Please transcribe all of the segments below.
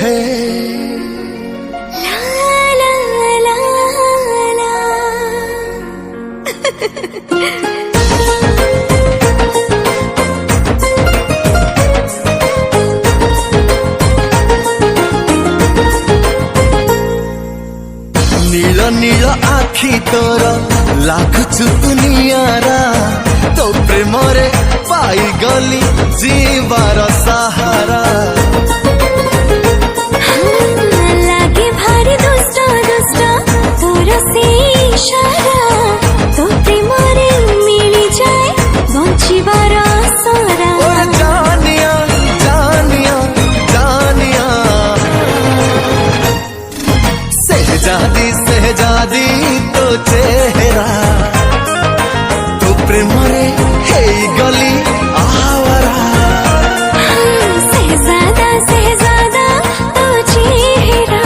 हे ला ला ला नील नील आखि तोर लागुचु दुनियारा तो प्रेम रे पाई गली जीवार सहारा लागे भारी दुष्ट दुष्ट तोर से इशारा तो प्रेम रे मिली जाए बंचिबार सारा जानिया जानिया जानिया सहजादी तो चेहरा तो प्रेम रे हे गली आवारा सहजादा तो चेहरा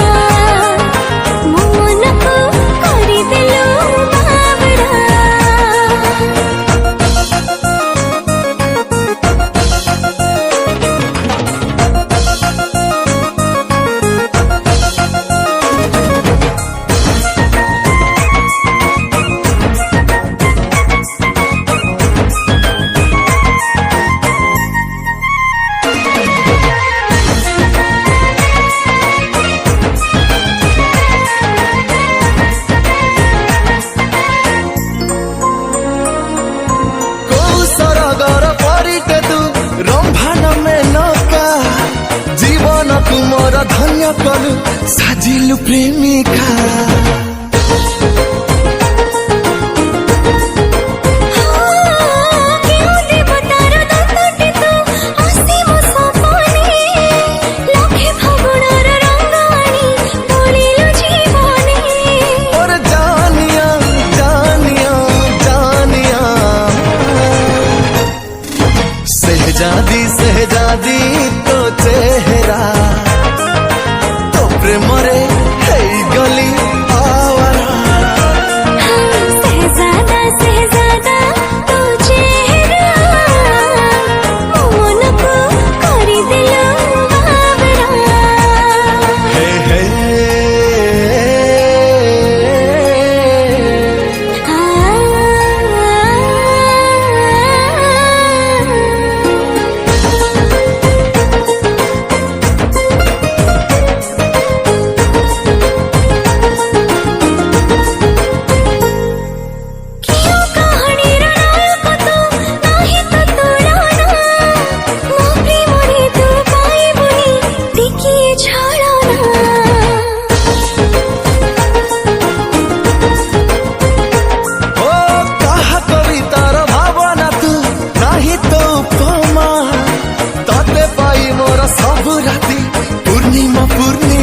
मन को करी दिलो बावरा तुमर धन्य कलु साजिलु प्रेमिका सहजादी तो चेहरा तो प्रेम रे हे गली आवारा सहजादा तो चेहरा मन को करी दिलो बावरा हे हे पूर्णिमा पूर्णिमा